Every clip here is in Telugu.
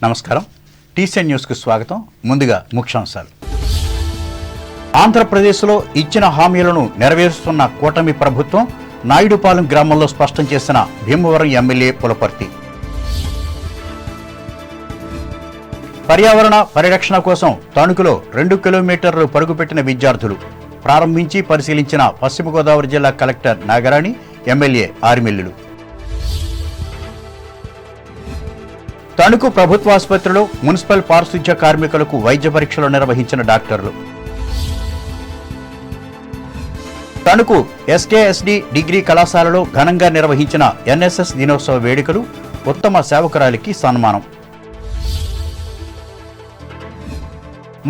నమస్కారం. టీసీఎన్ న్యూస్కు స్వాగతం. ముందుగా ముఖ్యాంశాలు. ఆంధ్రప్రదేశ్లో ఇచ్చిన హామీలను నెరవేరుస్తున్న కూటమి ప్రభుత్వం నాయుడుపాలెం గ్రామంలో స్పష్టం చేసిన భీమవరం ఎమ్మెల్యే పులపర్తి. పర్యావరణ పరిరక్షణ కోసం తణుకులో 2 కిలోమీటర్లు పరుగుపెట్టిన విద్యార్థులు ప్రారంభించి పరిశీలించిన పశ్చిమ గోదావరి జిల్లా కలెక్టర్ నాగరాణి, ఎమ్మెల్యే ఆర్మిల్లులు. తణుకు ప్రభుత్వాసుపత్రిలో మున్సిపల్ పారిశుధ్య కార్మికులకు వైద్య పరీక్షలు నిర్వహించిన డాక్టర్లు. తణుకు ఎస్కేఎస్డి డిగ్రీ కళాశాలలో ఘనంగా నిర్వహించిన ఎన్ఎస్ఎస్ దినోత్సవ వేడుకలు, ఉత్తమ సేవకురాలికి సన్మానం.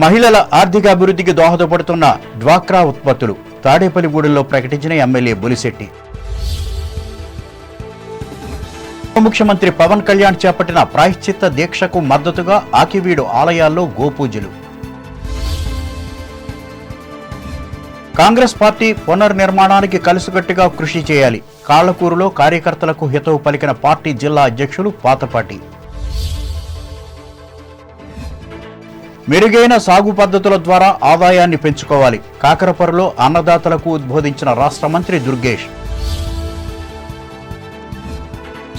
మహిళల ఆర్థిక అభివృద్ధికి దోహదపడుతున్న డ్వాక్రా ఉత్పత్తులు తాడేపల్లిగూడెంలో ప్రకటించిన ఎమ్మెల్యే బొలిశెట్టి. ముఖ్యమంత్రి పవన్ కళ్యాణ్ చేపట్టిన ప్రాయశ్చిత్త దీక్షకు మద్దతుగా ఆకివీడు ఆలయాల్లో గోపూజలు. కాంగ్రెస్ పార్టీ పునర్నిర్మాణానికి కలిసికట్టుగా కృషి చేయాలి. కాళ్లకూరులో కార్యకర్తలకు హితవు పలికిన పార్టీ జిల్లా అధ్యక్షులు పాతపాటి. మెరుగైన సాగు పద్ధతుల ద్వారా ఆదాయాన్ని పెంచుకోవాలి. కాకరపరులో అన్నదాతలకు ఉద్బోధించిన రాష్ట్ర మంత్రి దుర్గేష్.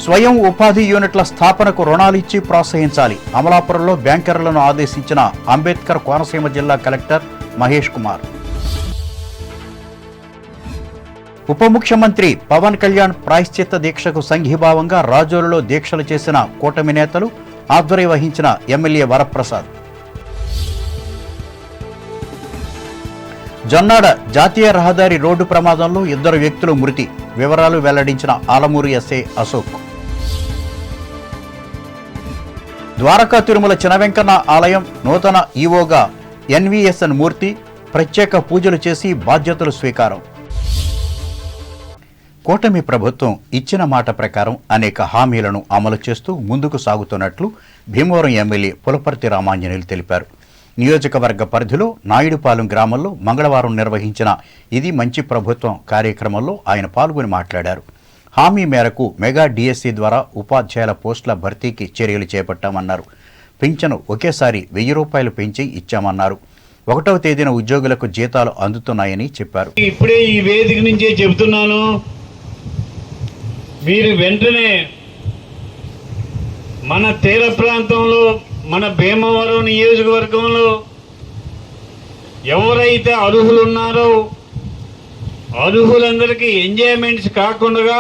స్వయం ఉపాధి యూనిట్ల స్థాపనకు రుణాలిచ్చి ప్రోత్సహించాలి. అమలాపురంలో బ్యాంకర్లను ఆదేశించిన అంబేద్కర్ కోనసీమ జిల్లా కలెక్టర్ మహేష్ కుమార్. ఉప ముఖ్యమంత్రి పవన్ కళ్యాణ్ ప్రాయశ్చిత్త దీక్షకు సంఘీభావంగా రాజోలులో దీక్షలు చేసిన కూటమి నేతలు, ఆధ్వర్యం వహించిన ఎమ్మెల్యే వరప్రసాద్. జొన్నాడ జాతీయ రహదారి రోడ్డు ప్రమాదంలో 2 వ్యక్తులు మృతి. వివరాలు వెల్లడించిన ఆలమూరు ఎస్ఐ అశోక్. ద్వారకా తిరుమల చినవెంకన్న ఆలయం నూతన ఈవోగా ఎన్వీఎస్ఎన్ మూర్తి ప్రత్యేక పూజలు చేసి బాధ్యతలు స్వీకారం. కూటమి ప్రభుత్వం ఇచ్చిన మాట ప్రకారం అనేక హామీలను అమలు చేస్తూ ముందుకు సాగుతున్నట్లు భీమవరం ఎమ్మెల్యే పులపర్తి రామాంజనేయులు తెలిపారు. నియోజకవర్గ పరిధిలో నాయుడుపాలెం గ్రామంలో మంగళవారం నిర్వహించిన ఇది మంచి ప్రభుత్వం కార్యక్రమంలో ఆయన పాల్గొని మాట్లాడారు. హామీ మేరకు మెగా డిఎస్సి ద్వారా ఉపాధ్యాయుల పోస్టుల భర్తీకి చర్యలు చేపట్టామన్నారు. పింఛను ఒకేసారి 1000 రూపాయలు పెంచి ఇచ్చామన్నారు. 1వ తేదీన ఉద్యోగులకు జీతాలు అందుతున్నాయని చెప్పారు. ఇప్పుడే ఈ వేదిక నుంచే చెబుతున్నాను, మీరు వెంటనే మన తీర ప్రాంతంలో, మన భీమవరం నియోజకవర్గంలో ఎవరైతే అర్హులు ఉన్నారో అర్హులందరికీ ఎంజాయ్మెంట్స్ కాకుండా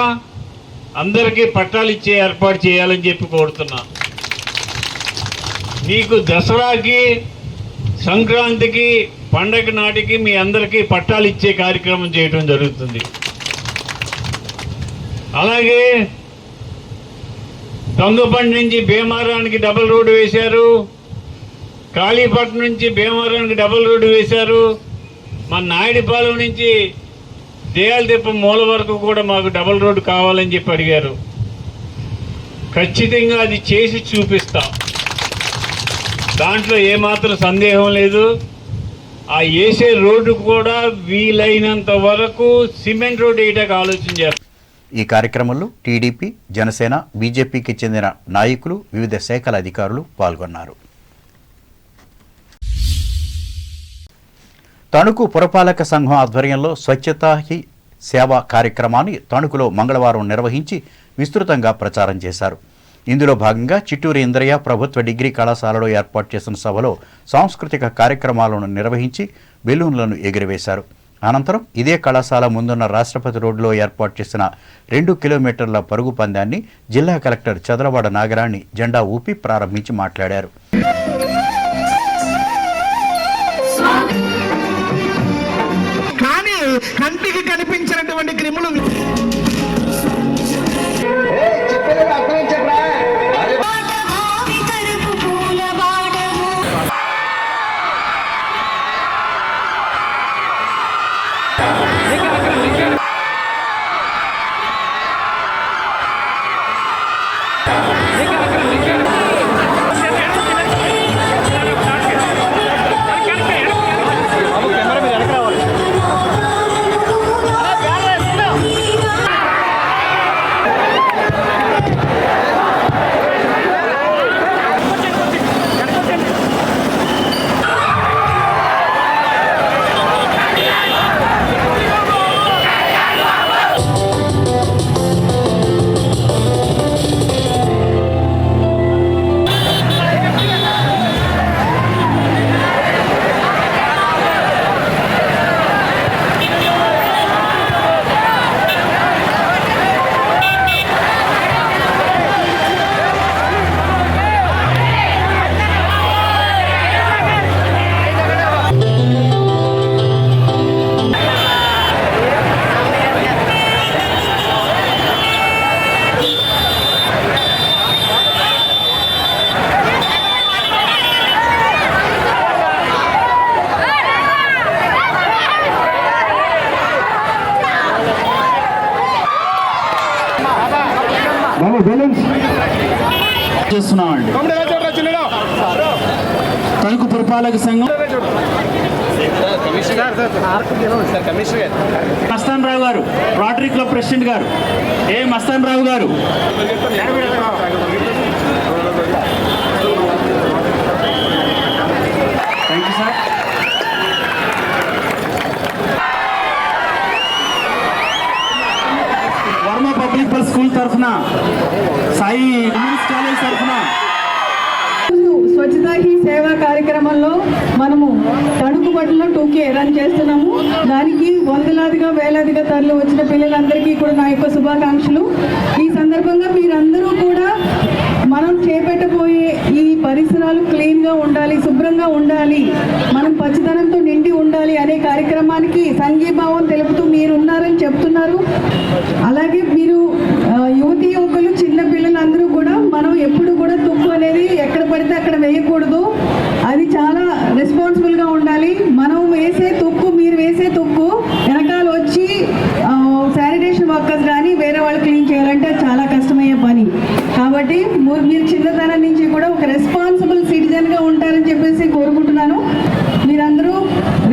అందరికీ పట్టాలు ఇచ్చే ఏర్పాటు చేయాలని చెప్పి కోరుతున్నా. మీకు దసరాకి, సంక్రాంతికి, పండగ నాటికి మీ అందరికీ పట్టాలు ఇచ్చే కార్యక్రమం చేయడం జరుగుతుంది. అలాగే దొంగపండి నుంచి భీమవరానికి డబుల్ రోడ్డు వేశారు. కాళీపట్నం నుంచి భీమవరానికి డబుల్ రోడ్డు వేశారు. మన నాయుడుపాలెం నుంచి దేయాలతిప్ప మూల వరకు కూడా మాకు డబుల్ రోడ్డు కావాలని చెప్పి అడిగారు. ఖచ్చితంగా అది చేసి చూపిస్తాం, దాంట్లో ఏమాత్రం సందేహం లేదు. ఆ వేసే రోడ్డు కూడా వీలైనంత వరకు సిమెంట్ రోడ్డు వేయడానికి ఆలోచన చేస్తాం. ఈ కార్యక్రమంలో టీడీపీ, జనసేన, బీజేపీకి చెందిన నాయకులు, వివిధ శాఖల అధికారులు పాల్గొన్నారు. తణుకు పురపాలక సంఘం ఆధ్వర్యంలో స్వచ్ఛతా హీ సేవ కార్యక్రమాన్ని తణుకులో మంగళవారం నిర్వహించి విస్తృతంగా ప్రచారం చేశారు. ఇందులో భాగంగా చిట్టూరు ఇంద్రయ్య ప్రభుత్వ డిగ్రీ కళాశాలలో ఏర్పాటు చేసిన సభలో సాంస్కృతిక కార్యక్రమాలను నిర్వహించి బెలూన్లను ఎగురవేశారు. అనంతరం ఇదే కళాశాల ముందున్న రాష్ట్రపతి రోడ్డులో ఏర్పాటు చేసిన 2 కిలోమీటర్ల పరుగు పందాన్ని జిల్లా కలెక్టర్ చదలవాడ నాగరాణి జెండా ఊపి ప్రారంభించి మాట్లాడారు. కానీ కంటికి కనిపించినటువంటి క్రిములు తణుకు పురపాలక సంఘం మస్తాన్ రావు గారు, రోటరీ క్లబ్ ప్రెసిడెంట్ గారు, మస్తాన్ రావు గారు. Thank you sir. Varma public school తరఫున, సాయి ఉమెన్స్ కాలేజ్ తరఫున స్వచ్ఛతా హీ సేవా కార్యక్రమంలో మనము తణుకు బడిలో 2K రన్ చేస్తున్నాము. దానికి వందలాదిగా వేలాదిగా తరలి వచ్చిన పిల్లలందరికీ కూడా నా యొక్క శుభాకాంక్షలు. ఈ సందర్భంగా మీరందరూ కూడా మనం చేపట్టబోయే ఈ పరిసరాలు క్లీన్గా ఉండాలి, శుభ్రంగా ఉండాలి, మనం పచ్చదనంతో నిండి ఉండాలి అనే కార్యక్రమానికి సంఘీభావం తెలుపుతూ మీరు ఉన్నారని చెప్తున్నారు. అలాగే మీరు యువతీ యువకులు, చిన్న పిల్లలందరూ కూడా మనం ఎప్పుడు కూడా తుప్పు అనేది ఎక్కడ పడితే అక్కడ వేయకూడదు. అది చాలా రెస్పాన్సిబుల్గా ఉండాలి. మనం వేసే తుప్పు, మీరు వేసే తుప్పు వెనకాల వచ్చి శానిటేషన్ వర్కర్స్ కానీ వేరే వాళ్ళు క్లీన్ చేయాలంటే చాలా కష్టమయ్యే పని. కాబట్టి మీరు చిన్నతనం నుంచి కూడా ఒక రెస్పాన్సిబుల్ సిటిజన్గా ఉంటారని చెప్పేసి కోరుకుంటున్నాను. మీరందరూ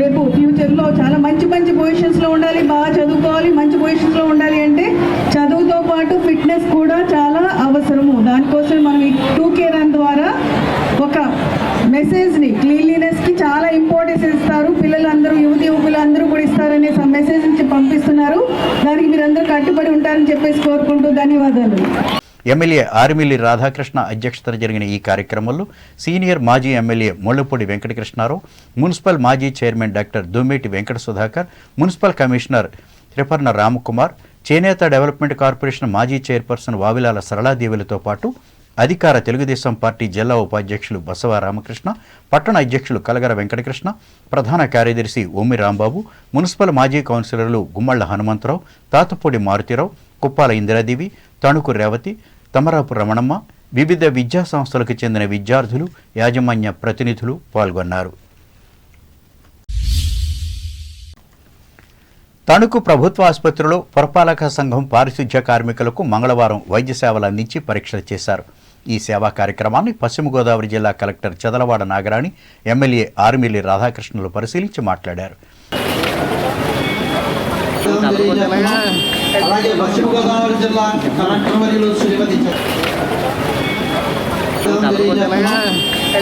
రేపు ఫ్యూచర్లో చాలా మంచి మంచి పొజిషన్స్లో ఉండాలి, బాగా చదువుకోవాలి. మంచి పొజిషన్స్లో ఉండాలి అంటే చదువుతో పాటు ఫిట్నెస్ కూడా చాలా అవసరము. దానికోసం మనం ఈ 2K రన్ ద్వారా ఒక మెసేజ్ని, క్లీన్లీనెస్కి చాలా ఇంపార్టెన్స్ ఇస్తారు పిల్లలందరూ, యువతి యువకులు అందరూ కూడా ఇస్తారనే మెసేజ్ నుంచి పంపిస్తున్నారు. దానికి మీరందరూ కట్టుబడి ఉంటారని చెప్పేసి కోరుకుంటూ ధన్యవాదాలు. ఎమ్మెల్యే ఆర్మిల్లి రాధాకృష్ణ అధ్యక్షతన జరిగిన ఈ కార్యక్రమంలో సీనియర్ మాజీ ఎమ్మెల్యే ముళ్లపూడి వెంకటకృష్ణారావు, మున్సిపల్ మాజీ chairman doctor Dummeti Venkata Sudhakar, municipal commissioner Triparna Ramakumar, చేనేత డెవలప్మెంట్ కార్పొరేషన్ మాజీ చైర్పర్సన్ వావిలాల సరళాదేవులతో పాటు అధికార తెలుగుదేశం పార్టీ జిల్లా ఉపాధ్యక్షులు బసవ రామకృష్ణ, పట్టణ అధ్యక్షులు కలగర వెంకటకృష్ణ, ప్రధాన కార్యదర్శి ఓమి రాంబాబు, మున్సిపల్ మాజీ కౌన్సిలర్లు గుమ్మళ్ల హనుమంతరావు, తాతపూడి మారుతిరావు, కుప్పాల ఇందిరాదేవి, తణుకు రేవతి, తమరాపు రమణమ్మ, వివిధ విద్యా సంస్థలకు చెందిన విద్యార్థులు, యాజమాన్య ప్రతినిధులు పాల్గొన్నారు. తణుకు ప్రభుత్వ ఆసుపత్రిలో పురపాలక సంఘం పారిశుధ్య కార్మికులకు మంగళవారం వైద్య సేవలు అందించి పరీక్షలు చేశారు. ఈ సేవా కార్యక్రమాన్ని పశ్చిమ గోదావరి జిల్లా కలెక్టర్ చదలవాడ నాగరాణి, ఎమ్మెల్యే ఆర్మిల్లి రాధాకృష్ణలు పరిశీలించి మాట్లాడారు. అలాగే పశ్చిమ గోదావరి జిల్లా కలెక్టర్ వర్యులు శ్రీమతి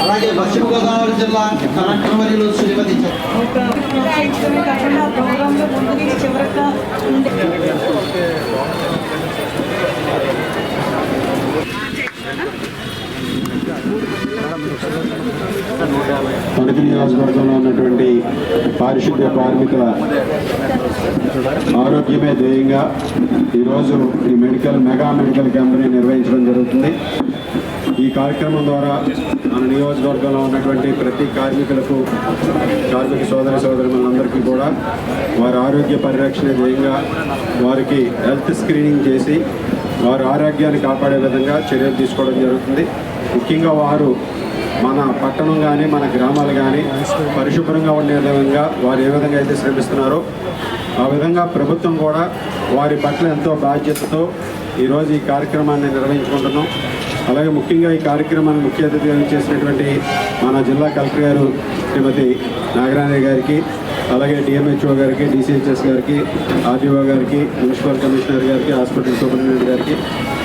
అలాగే పశ్చిమ గోదావరి జిల్లా కలెక్టర్ వర్యులు శ్రీమతి తణుకు నియోజకవర్గంలో ఉన్నటువంటి పారిశుద్ధ్య కార్మికుల ఆరోగ్యమే ధ్యేయంగా ఈరోజు ఈ మెగా మెడికల్ క్యాంప్ని నిర్వహించడం జరుగుతుంది. ఈ కార్యక్రమం ద్వారా మన నియోజకవర్గంలో ఉన్నటువంటి ప్రతి కార్మికులకు, కార్మిక సోదరులందరికీ కూడా వారి ఆరోగ్య పరిరక్షణ ధ్యేయంగా వారికి హెల్త్ స్క్రీనింగ్ చేసి వారి ఆరోగ్యాన్ని కాపాడే విధంగా చర్యలు తీసుకోవడం జరుగుతుంది. ముఖ్యంగా వారు మన పట్టణం కానీ మన గ్రామాలు కానీ పరిశుభ్రంగా ఉండే విధంగా వారు ఏ విధంగా అయితే శ్రమిస్తున్నారో ఆ విధంగా ప్రభుత్వం కూడా వారి పట్ల ఎంతో బాధ్యతతో ఈరోజు ఈ కార్యక్రమాన్ని నిర్వహించుకుంటున్నాం. అలాగే ముఖ్యంగా ఈ కార్యక్రమాన్ని ముఖ్య అతిథిగా చేసినటువంటి మన జిల్లా కలెక్టర్ గారు శ్రీమతి నాగరాణి గారికి, అలాగే డిఎంహెచ్ఓ గారికి, డిసిహెచ్ఎస్ గారికి, ఆర్డీఓ గారికి, మున్సిపల్ కమిషనర్ గారికి, హాస్పిటల్ సూపరింటెండెంట్ గారికి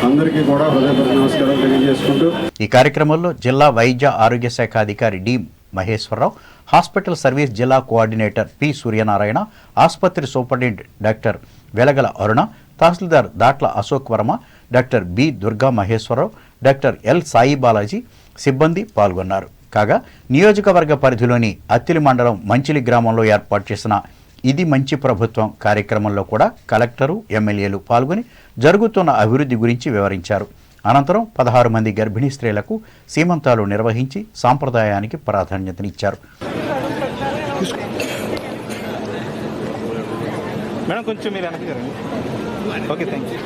అందరికీ కూడా హృదయపూర్వక నమస్కారం తెలియజేసుకుంటూ ఈ కార్యక్రమంలో జిల్లా వైద్య ఆరోగ్య శాఖ అధికారి డి మహేశ్వరరావు, హాస్పిటల్ సర్వీస్ జిల్లా కోఆర్డినేటర్ పి సూర్యనారాయణ, ఆసుపత్రి superintendent doctor Velagala Aruna, tahsildar Datla Ashok Varma, doctor B Durga Maheswararao, doctor L Sai Balaji సిబ్బంది పాల్గొన్నారు. కాగా నియోజకవర్గ పరిధిలోని అత్తిలి మండలం మంచిలి గ్రామంలో ఏర్పాటు చేసిన ఇది మంచి ప్రభుత్వం కార్యక్రమంలో కూడా కలెక్టరు, ఎమ్మెల్యేలు పాల్గొని జరుగుతున్న అభివృద్ధి గురించి వివరించారు. అనంతరం 16 మంది గర్భిణీ స్త్రీలకు సీమంతాలు నిర్వహించి సాంప్రదాయానికి ప్రాధాన్యతనిచ్చారు. మేడం కొంచెం మీరు వెనక్కి జరగండి. Okay, thank you.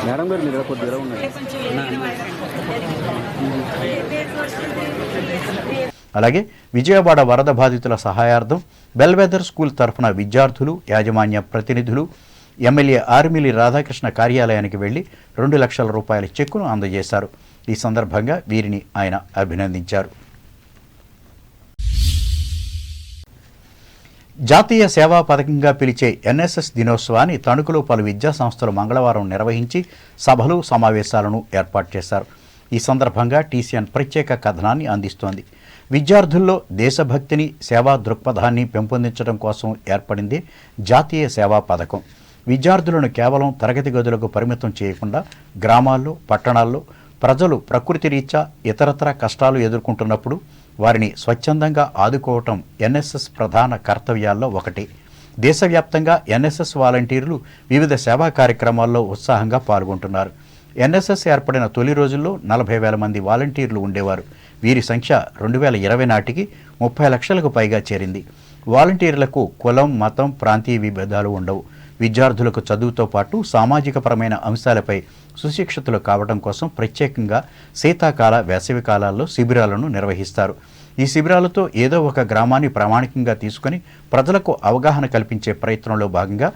మేడం గారు మీరు కొద్దిగా ఉన్నారు. అలాగే విజయవాడ వరద బాధితుల సహాయార్థం బెల్వెదర్ స్కూల్ తరఫున విద్యార్థులు, యాజమాన్య ప్రతినిధులు ఎమ్మెల్యే ఆర్మిలి రాధాకృష్ణ కార్యాలయానికి వెళ్లి 2 లక్షల రూపాయల చెక్కును అందజేశారు. ఈ సందర్భంగా వీరిని ఆయన అభినందించారు. జాతీయ సేవా పథకంగా పిలిచే ఎన్ఎస్ఎస్ దినోత్సవాన్ని తణుకులో పలు విద్యా సంస్థలు మంగళవారం నిర్వహించి సభలు, సమావేశాలను ఏర్పాటు చేశారు. ఈ సందర్భంగా టీసీఎన్ ప్రత్యేక కథనాన్ని అందిస్తోంది. విద్యార్థుల్లో దేశభక్తిని, సేవా దృక్పథాన్ని పెంపొందించడం కోసం ఏర్పడింది జాతీయ సేవా పథకం. విద్యార్థులను కేవలం తరగతి గదులకు పరిమితం చేయకుండా గ్రామాల్లో, పట్టణాల్లో ప్రజలు ప్రకృతి రీత్యా ఇతరత్ర కష్టాలు ఎదుర్కొంటున్నప్పుడు వారిని స్వచ్ఛందంగా ఆదుకోవటం ఎన్ఎస్ఎస్ ప్రధాన కర్తవ్యాల్లో ఒకటి. దేశవ్యాప్తంగా ఎన్ఎస్ఎస్ వాలంటీర్లు వివిధ సేవా కార్యక్రమాల్లో ఉత్సాహంగా పాల్గొంటున్నారు. ఎన్ఎస్ఎస్ ఏర్పడిన తొలి రోజుల్లో 40,000 మంది వాలంటీర్లు ఉండేవారు. వీరి సంఖ్య 2020 నాటికి 30 లక్షలకు పైగా చేరింది. వాలంటీర్లకు కులం, మతం, ప్రాంతీయ విభేదాలు ఉండవు. విద్యార్థులకు చదువుతో పాటు సామాజికపరమైన అంశాలపై సుశిక్షితులు కావడం కోసం ప్రత్యేకంగా శీతాకాల, వేసవి కాలాల్లో శిబిరాలను నిర్వహిస్తారు. ఈ శిబిరాలతో ఏదో ఒక గ్రామాన్ని ప్రామాణికంగా తీసుకుని ప్రజలకు అవగాహన కల్పించే ప్రయత్నంలో భాగంగా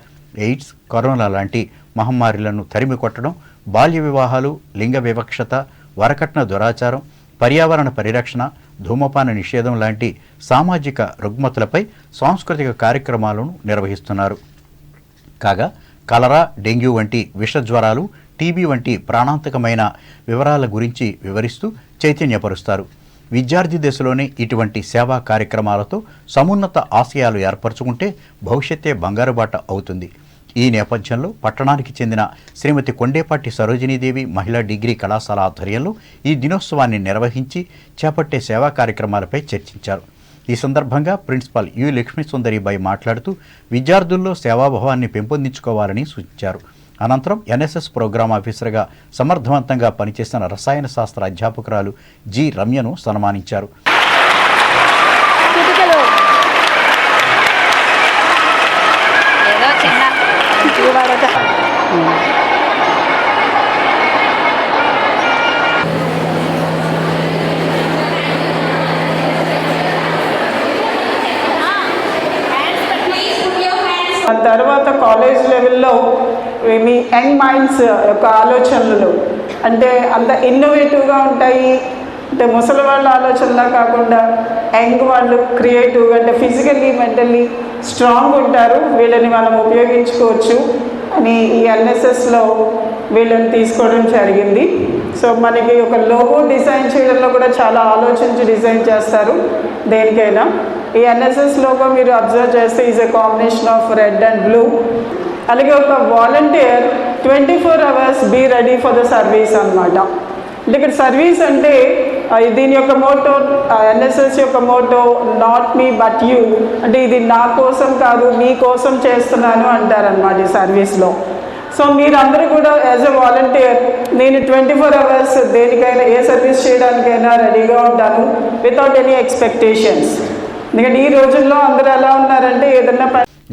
ఎయిడ్స్, కరోనా లాంటి మహమ్మారులను తరిమి కొట్టడం, బాల్య వివాహాలు, లింగ వివక్షత, వరకట్న దురాచారం, పర్యావరణ పరిరక్షణ, ధూమపాన నిషేధం లాంటి సామాజిక రుగ్మతులపై సాంస్కృతిక కార్యక్రమాలను నిర్వహిస్తున్నారు. కాగా కలరా, డెంగ్యూ వంటి విషజ్వరాలు, టీబీ వంటి ప్రాణాంతకమైన వివరాల గురించి వివరిస్తూ చైతన్యపరుస్తారు. విద్యార్థి దశలోనే ఇటువంటి సేవా కార్యక్రమాలతో సమున్నత ఆశయాలు ఏర్పరచుకుంటే భవిష్యత్తే బంగారుబాట అవుతుంది. ఈ నేపథ్యంలో పట్టణానికి చెందిన శ్రీమతి కొండేపాటి సరోజినీదేవి మహిళా డిగ్రీ కళాశాల ఆధ్వర్యంలో ఈ దినోత్సవాన్ని నిర్వహించి చేపట్టే సేవా కార్యక్రమాలపై చర్చించారు. ఈ సందర్భంగా ప్రిన్సిపాల్ యు లక్ష్మీసుందరిబాయి మాట్లాడుతూ విద్యార్థుల్లో సేవాభావాన్ని పెంపొందించుకోవాలని సూచించారు. అనంతరం ఎన్ఎస్ఎస్ ప్రోగ్రాం ఆఫీసర్గా సమర్థవంతంగా పనిచేసిన రసాయన శాస్త్ర అధ్యాపకురాలు జి రమ్యను సన్మానించారు. తర్వాత కాలేజ్ లెవెల్లో మీ యంగ్ మైండ్స్ యొక్క ఆలోచనలు అంటే అంత ఇన్నోవేటివ్గా ఉంటాయి. అంటే ముసలి వాళ్ళ ఆలోచనలా కాకుండా యంగ్ వాళ్ళు క్రియేటివ్గా అంటే ఫిజికల్లీ, మెంటల్లీ స్ట్రాంగ్ ఉంటారు. వీళ్ళని మనం ఉపయోగించుకోవచ్చు అని ఈ ఎన్ఎస్ఎస్లో వీళ్ళని తీసుకోవడం జరిగింది. సో మనకి ఒక లోగో డిజైన్ చేయడంలో కూడా చాలా ఆలోచించి డిజైన్ చేస్తారు దేనికైనా. ఈ ఎన్ఎస్ఎస్ లోగో మీరు అబ్జర్వ్ చేస్తే is a combination of red and blue. అలాగే ఒక volunteer 24 hours be ready for the service అనమాట. అంటే ఇక్కడ సర్వీస్ అంటే దీని యొక్క మోటో, ఎన్ఎస్ఎస్ యొక్క motto not me but you, అంటే ఇది నా కోసం కాదు మీ కోసం చేస్తున్నాను అంటారనమాట ఈ సర్వీస్లో. సో మీరందరూ కూడా యాజ్ ఎ వాలంటీర్ నేను 24 hours దేనికైనా ఏ సర్వీస్ చేయడానికైనా రెడీగా ఉంటాను వితౌట్ ఎనీ ఎక్స్పెక్టేషన్స్. ఎందుకంటే ఈ రోజుల్లో అందరూ ఎలా ఉన్నారంటే ఏదన్నా.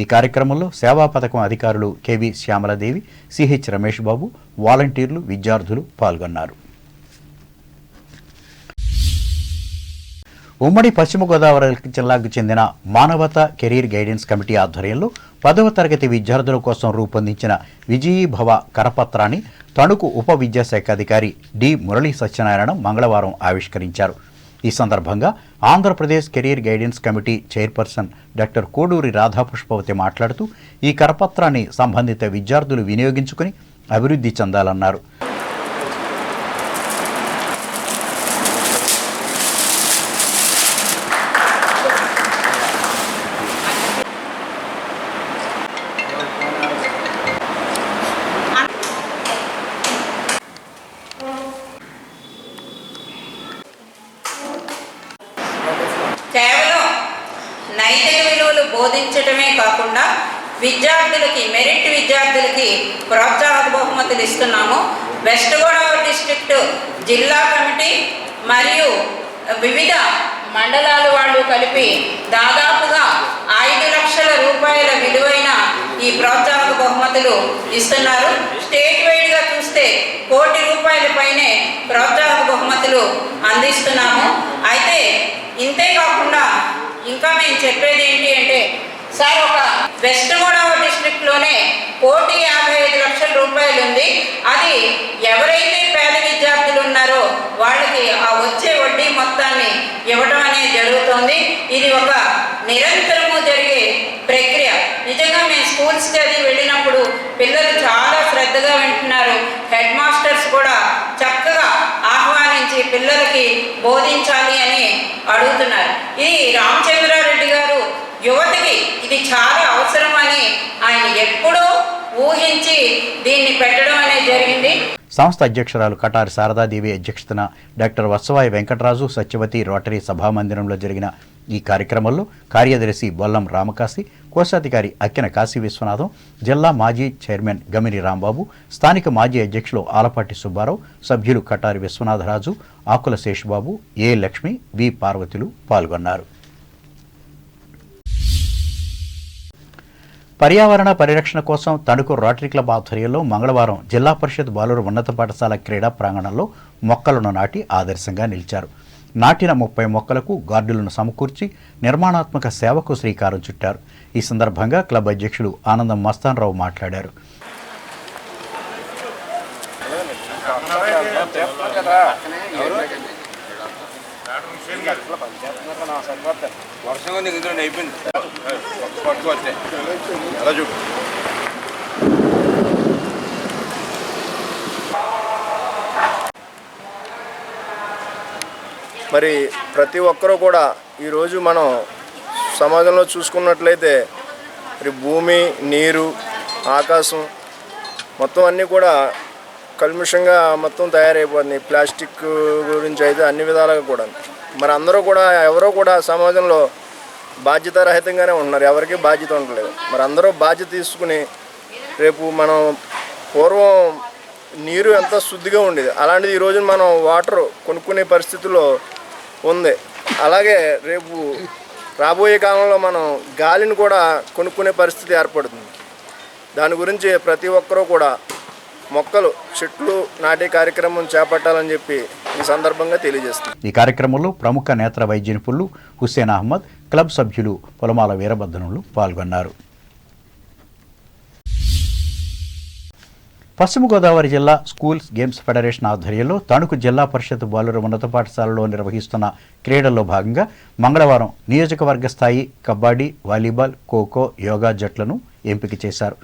ఈ కార్యక్రమంలో సేవా పథకం అధికారులు కెవి శ్యామలాదేవి, సిహెచ్ రమేష్ బాబు, వాలంటీర్లు, విద్యార్థులు పాల్గొన్నారు. ఉమ్మడి పశ్చిమ గోదావరి జిల్లాకు చెందిన మానవత కెరీర్ గైడెన్స్ కమిటీ ఆధ్వర్యంలో 10వ తరగతి విద్యార్థుల కోసం రూపొందించిన విజయీభవ కరపత్రాన్ని తణుకు ఉప విద్యాశాఖ అధికారి డి మురళీ సత్యనారాయణ మంగళవారం ఆవిష్కరించారు. ఈ సందర్భంగా Andhra Pradesh career guidance committee chairperson doctor Koduri Radhapushpavathi మాట్లాడుతూ ఈ కరపత్రాన్ని సంబంధిత విద్యార్థులు వినియోగించుకుని అభివృద్ధి చెందాలన్నారు. కేవలం నైతిక విలువలు బోధించడమే కాకుండా విద్యార్థులకి, మెరిట్ విద్యార్థులకి ప్రోత్సాహక బహుమతులు ఇస్తున్నాము. వెస్ట్ గోదావరి డిస్ట్రిక్ట్ జిల్లా కమిటీ మరియు వివిధ మండలాల వాళ్ళు కలిపి దాదాపుగా 5 లక్షల రూపాయల విలువైన ఈ ప్రోత్సాహక బహుమతులు ఇస్తున్నారు. స్టేట్ వైడ్గా చూస్తే 1 కోటి రూపాయల పైనే ప్రోత్సాహక బహుమతులు అందిస్తున్నాము. అయితే ఇంతే కాకుండా ఇంకా మేము చెప్పేది ఏంటి అంటే సార్, ఒక వెస్ట్ గోదావరి డిస్ట్రిక్ట్లోనే 1,55 లక్షల రూపాయలు ఉంది. అది ఎవరైతే పేద విద్యార్థులు ఉన్నారో వాళ్ళకి ఆ వచ్చే వడ్డీ మొత్తాన్ని ఇవ్వడం అనేది జరుగుతుంది. ఇది ఒక నిరంతరము జరిగే ప్రక్రియ. నిజంగా మేము స్కూల్స్కి అది వెళ్ళినప్పుడు పిల్లలు చాలా శ్రద్ధగా వింటున్నారు. హెడ్ మాస్టర్స్ కూడా చక్కగా ఆహ్వానించి పిల్లలకి బోధించాలి అని అడుగుతున్నారు. ఇది రామచంద్రారెడ్డి గారు యువతకి ఇది చాలా అవసరమని ఆయన ఎప్పుడూ ఊహించి దీన్ని పెట్టడం అనేది జరిగింది. సంస్థ అధ్యక్షురాలు కటారి శారదాదేవి అధ్యక్షతన డాక్టర్ వత్సవాయి వెంకటరాజు సత్యవతి రోటరీ సభామందిరంలో జరిగిన ఈ కార్యక్రమంలో కార్యదర్శి బొల్లం రామకాశి, కోశాధికారి అక్కిన కాశీ విశ్వనాథం, జిల్లా మాజీ చైర్మన్ గమిరి రాంబాబు, స్థానిక మాజీ అధ్యక్షులు ఆలపాటి సుబ్బారావు, సభ్యులు కటారి విశ్వనాథరాజు, ఆకుల శేషబాబు, ఏ లక్ష్మి, వి పార్వతులు పాల్గొన్నారు. పర్యావరణ పరిరక్షణ కోసం తణుకు రోటరీ క్లబ్ ఆధ్వర్యంలో మంగళవారం జిల్లా పరిషత్ బాలుర ఉన్నత పాఠశాల క్రీడా ప్రాంగణంలో మొక్కలను నాటి ఆదర్శంగా నిలిచారు. నాటిన 30 మొక్కలకు గార్డులను సమకూర్చి నిర్మాణాత్మక సేవకు శ్రీకారం చుట్టారు. ఈ సందర్భంగా క్లబ్ అధ్యక్షులు ఆనందం మస్తాన్రావు మాట్లాడారు. మరి ప్రతి ఒక్కరూ కూడా ఈరోజు మనం సమాజంలో చూసుకున్నట్లయితే మరి భూమి, నీరు, ఆకాశం మొత్తం అన్నీ కూడా కల్మిషంగా మొత్తం తయారైపోతుంది. ప్లాస్టిక్ గురించి అయితే అన్ని విధాలుగా కూడా మరి అందరూ కూడా ఎవరో కూడా సమాజంలో బాధ్యతారహితంగానే ఉంటున్నారు. ఎవరికి బాధ్యత ఉండలేదు. మరి అందరూ బాధ్యత తీసుకుని రేపు మనం పూర్వం నీరు ఎంత శుద్ధిగా ఉండేది, అలాంటిది ఈరోజు మనం వాటర్ కొనుక్కునే పరిస్థితిలో ఉంది. అలాగే రేపు రాబోయే కాలంలో మనం గాలిని కూడా కొనుక్కునే పరిస్థితి ఏర్పడుతుంది. దాని గురించి ప్రతి ఒక్కరూ కూడా మొక్కలు, చెట్లు నాటే కార్యక్రమం చేపట్టాలని చెప్పి ఈ సందర్భంగా తెలియజేస్తుంది. ఈ కార్యక్రమంలో ప్రముఖ నేత్ర వైద్య నిపుణులు హుస్సేన్ అహ్మద్, క్లబ్ సభ్యులు పొలమాల వీరభద్రనులు పాల్గొన్నారు. పశ్చిమ గోదావరి జిల్లా స్కూల్స్ గేమ్స్ ఫెడరేషన్ ఆధ్వర్యంలో తణుకు జిల్లా పరిషత్ బాలుర ఉన్నత పాఠశాలలో నిర్వహిస్తున్న క్రీడల్లో భాగంగా మంగళవారం నియోజకవర్గ స్థాయి కబడ్డీ, వాలీబాల్, ఖోఖో, యోగా జట్లను ఎంపిక చేశారు.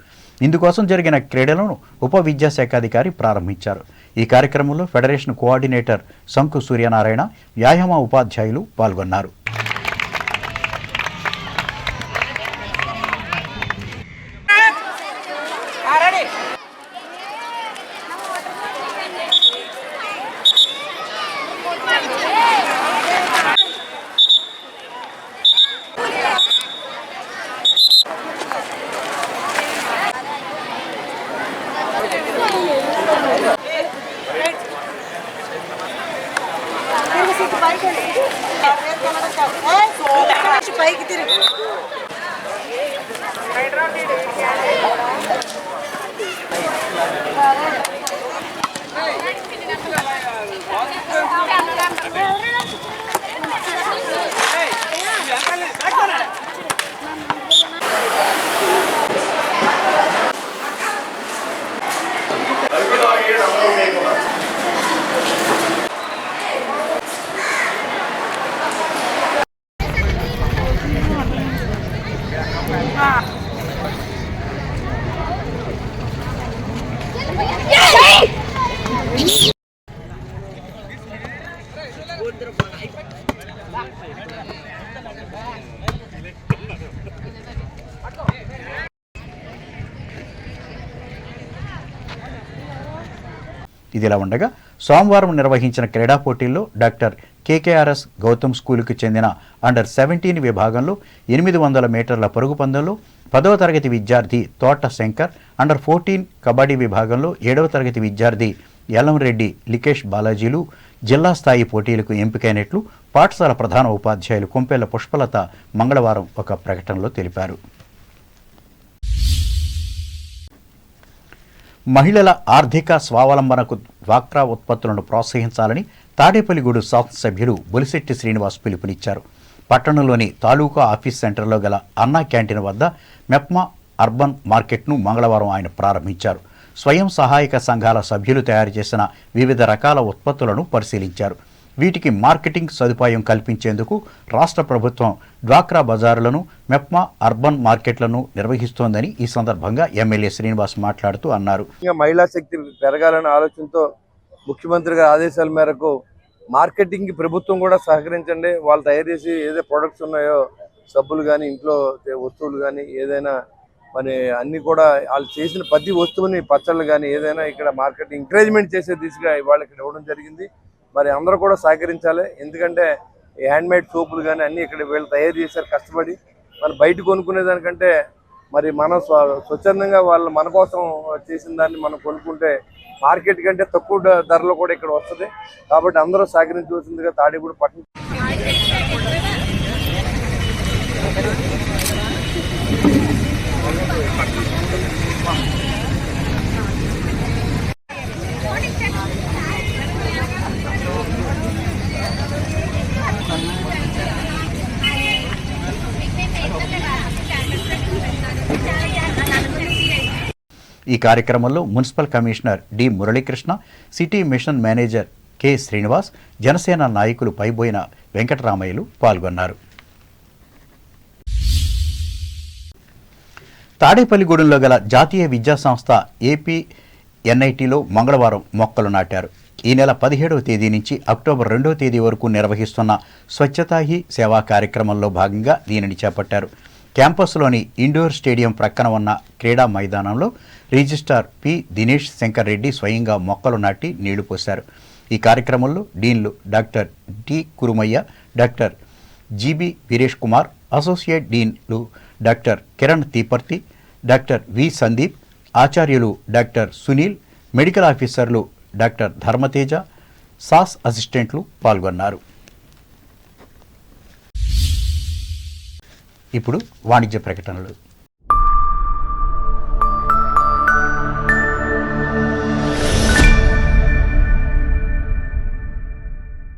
ఇందుకోసం జరిగిన క్రీడలను ఉప విద్యాశాఖాధికారి ప్రారంభించారు. ఈ కార్యక్రమంలో ఫెడరేషన్ కోఆర్డినేటర్ శంకు సూర్యనారాయణ, వ్యాయామ ఉపాధ్యాయులు పాల్గొన్నారు. పైకి తిరిగి ఇదిలా ఉండగా సోమవారం నిర్వహించిన క్రీడా పోటీల్లో డాక్టర్ కేకేఆర్ఎస్ గౌతమ్ స్కూలుకు చెందిన అండర్ 17 విభాగంలో 800 మీటర్ల పరుగు పందెంలో 10వ తరగతి విద్యార్థి తోట శంకర్, అండర్ 14 కబడ్డీ విభాగంలో 7వ తరగతి విద్యార్థి యలంరెడ్డి లికేష్ బాలాజీలు జిల్లా స్థాయి పోటీలకు ఎంపికైనట్లు పాఠశాల ప్రధాన ఉపాధ్యాయులు కొంపెల్ల పుష్పలత మంగళవారం ఒక ప్రకటనలో తెలిపారు. మహిళల ఆర్థిక స్వావలంబనకు డ్వాక్రా ఉత్పత్తులను ప్రోత్సహించాలని తాడేపల్లిగూడు శాసనసభ్యులు బొలిశెట్టి శ్రీనివాస్ పిలుపునిచ్చారు. పట్టణంలోని తాలూకా ఆఫీస్ సెంటర్లో గల అన్నా క్యాంటీన్ వద్ద మెప్మా అర్బన్ మార్కెట్ను మంగళవారం ఆయన ప్రారంభించారు. స్వయం సహాయక సంఘాల సభ్యులు తయారు చేసిన వివిధ రకాల ఉత్పత్తులను పరిశీలించారు. వీటికి మార్కెటింగ్ సదుపాయం కల్పించేందుకు రాష్ట్ర ప్రభుత్వం డ్వాక్రా బజారులను, మెప్మా అర్బన్ మార్కెట్లను నిర్వహిస్తోందని ఈ సందర్భంగా ఎమ్మెల్యే శ్రీనివాస్ మాట్లాడుతూ అన్నారు. మహిళా శక్తి పెరగాలనే ఆలోచనతో ముఖ్యమంత్రి గారి ఆదేశాల మేరకు మార్కెటింగ్కి ప్రభుత్వం కూడా సహకరించండి. వాళ్ళు తయారు చేసి ఏదైతే ప్రొడక్ట్స్ ఉన్నాయో సబ్బులు కానీ, ఇంట్లో వస్తువులు కానీ, ఏదైనా మరి అన్నీ కూడా వాళ్ళు చేసిన ప్రతి వస్తువుని పచ్చళ్ళు కానీ ఏదైనా ఇక్కడ మార్కెటింగ్ ఎంకరేజ్మెంట్ చేసే దిశగా ఇవాళ ఇక్కడ ఇవ్వడం జరిగింది. మరి అందరూ కూడా సహకరించాలి. ఎందుకంటే హ్యాండ్మేడ్ సోపులు కానీ అన్నీ ఇక్కడ వీళ్ళు తయారు చేశారు కష్టపడి. మనం బయట కొనుక్కునే దానికంటే మరి మనం స్వచ్ఛందంగా వాళ్ళు మన కోసం చేసిన దాన్ని మనం కొనుక్కుంటే మార్కెట్ కంటే తక్కువ ధరలో కూడా ఇక్కడ వస్తుంది. కాబట్టి అందరూ సహకరించవలసిందిగా తాడేపల్లి పట్టణం ఈ కార్యక్రమంలో municipal commissioner D Muralikrishna, city mission manager K Srinivas, Janasena నాయకులు పైబోయిన వెంకటరామయ్యలు పాల్గొన్నారు. తాడేపల్లిగూడెంలో గల జాతీయ విద్యా సంస్థ ఏపీఎన్ఐటీలో మంగళవారం మొక్కలు నాటారు. ఈ నెల 17వ తేదీ నుంచి అక్టోబర్ 2వ తేదీ వరకు నిర్వహిస్తున్న స్వచ్ఛతా హీ సేవా కార్యక్రమంలో భాగంగా దీనిని చేపట్టారు. క్యాంపస్లోని ఇండోర్ స్టేడియం ప్రక్కన ఉన్న క్రీడా మైదానంలో రిజిస్ట్రార్ పి దినేష్ శంకర్ రెడ్డి స్వయంగా మొక్కలు నాటి నీళ్లు పోశారు. ఈ కార్యక్రమంలో డీన్లు doctor T Kurumayya, doctor G B Veeresh Kumar, associate డీన్లు doctor Kiran Theeparthi, doctor V Sandeep, ఆచార్యులు డాక్టర్ సునీల్, మెడికల్ ఆఫీసర్లు డాక్టర్ ధర్మతేజ, సాస్ అసిస్టెంట్లు పాల్గొన్నారు. ఇప్పుడు వాణిజ్య ప్రకటనలు.